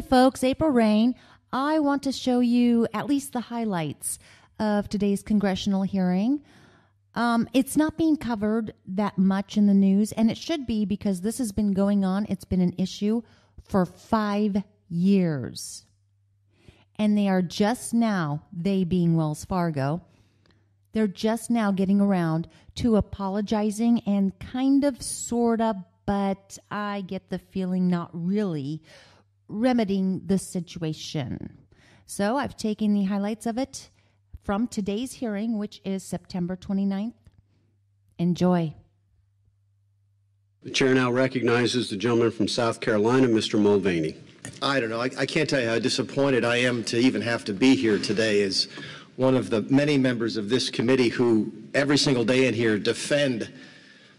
Hey folks, April Reigne. I want to show you at least the highlights of today's congressional hearing. It's not being covered that much in the news, and it should be because this has been going on. It's been an issue for 5 years. And they are just now, they being Wells Fargo, they're just now getting around to apologizing and kind of, sort of, but I get the feeling not really remedying the situation. So I've taken the highlights of it from today's hearing, which is September 29th. Enjoy. The chair now recognizes the gentleman from South Carolina, Mr. Mulvaney. I don't know. I can't tell you how disappointed I am to even have to be here today as one of the many members of this committee who every single day in here defend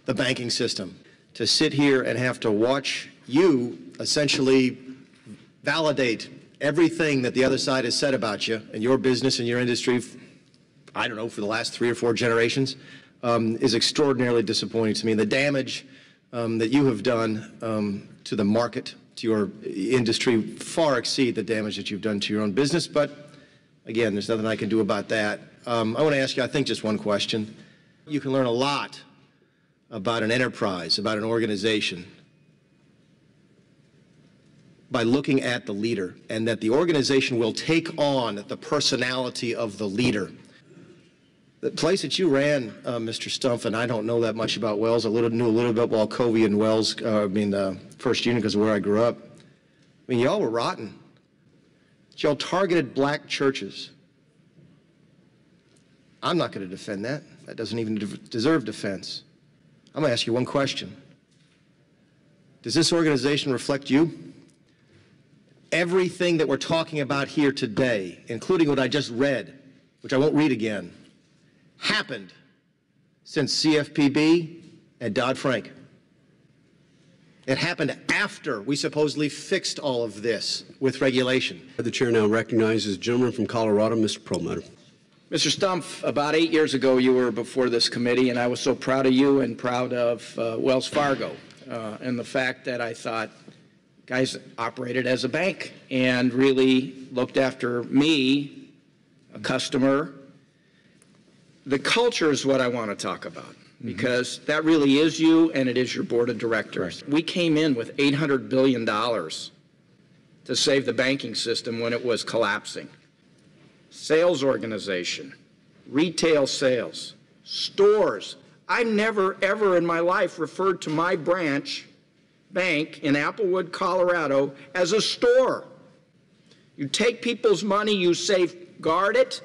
the banking system. To sit here and have to watch you essentially validate everything that the other side has said about you and your business and your industry, I don't know, for the last 3 or 4 generations, is extraordinarily disappointing to me. The damage that you have done to the market, to your industry, far exceed the damage that you've done to your own business. But again, there's nothing I can do about that. I want to ask you, I think, just one question. You can learn a lot about an enterprise, about an organization, by looking at the leader, and that the organization will take on the personality of the leader. The place that you ran, Mr. Stumpf, and I don't know that much about Wells. I knew a little bit about Covey and Wells, First Union, because of where I grew up. I mean, y'all were rotten. Y'all targeted black churches. I'm not going to defend that. That doesn't even deserve defense. I'm going to ask you one question. Does this organization reflect you? Everything that we're talking about here today, including what I just read, which I won't read again, happened since CFPB and Dodd-Frank. It happened after we supposedly fixed all of this with regulation. The chair now recognizes the gentleman from Colorado, Mr. Perlmutter. Mr. Stumpf, about 8 years ago you were before this committee, and I was so proud of you and proud of Wells Fargo and the fact that I thought guys operated as a bank and really looked after me, a customer. The culture is what I want to talk about, because that really is you, and it is your board of directors. Right. We came in with $800 billion to save the banking system when it was collapsing. Sales organization, retail sales, stores. I've never, ever in my life referred to my branch bank in Applewood, Colorado, as a store. You take people's money, you safeguard it,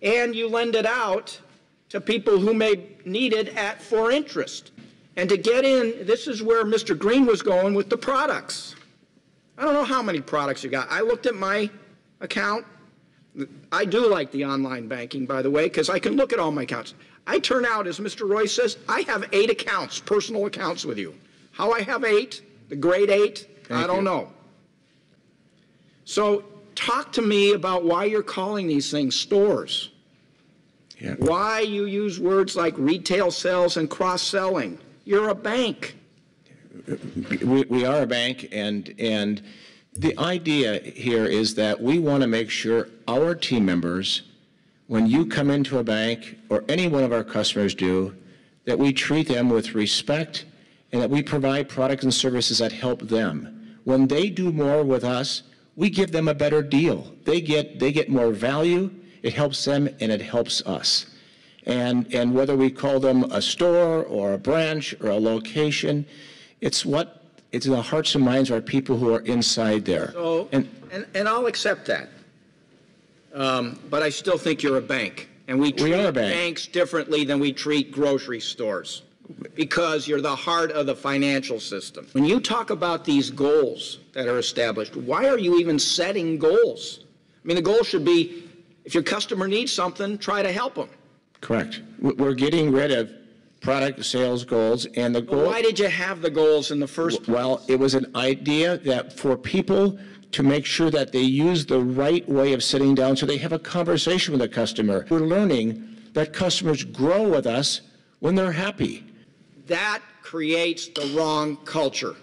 and you lend it out to people who may need it for interest. And to get in, this is where Mr. Green was going with the products. I don't know how many products you got. I looked at my account. I do like the online banking, by the way, because I can look at all my accounts. I turn out, as Mr. Royce says, I have 8 accounts, personal accounts with you. How I have 8, the grade 8, I don't know. So talk to me about why you're calling these things stores. Yeah. Why you use words like retail sales and cross-selling. You're a bank. We are a bank, and the idea here is that we want to make sure our team members, when you come into a bank, or any one of our customers do, that we treat them with respect and that we provide products and services that help them. When they do more with us, we give them a better deal. They get more value, it helps them, and it helps us. And whether we call them a store or a branch or a location, it's in the hearts and minds of our people who are inside there. So, and I'll accept that. But I still think you're a bank. And we treat banks differently than we treat grocery stores, because you're the heart of the financial system. When you talk about these goals that are established, why are you even setting goals? I mean, the goal should be, if your customer needs something, try to help them. Correct. We're getting rid of product sales goals, and the goal. Why did you have the goals in the first place? Well, it was an idea that for people to make sure that they use the right way of sitting down so they have a conversation with a customer. We're learning that customers grow with us when they're happy. That creates the wrong culture.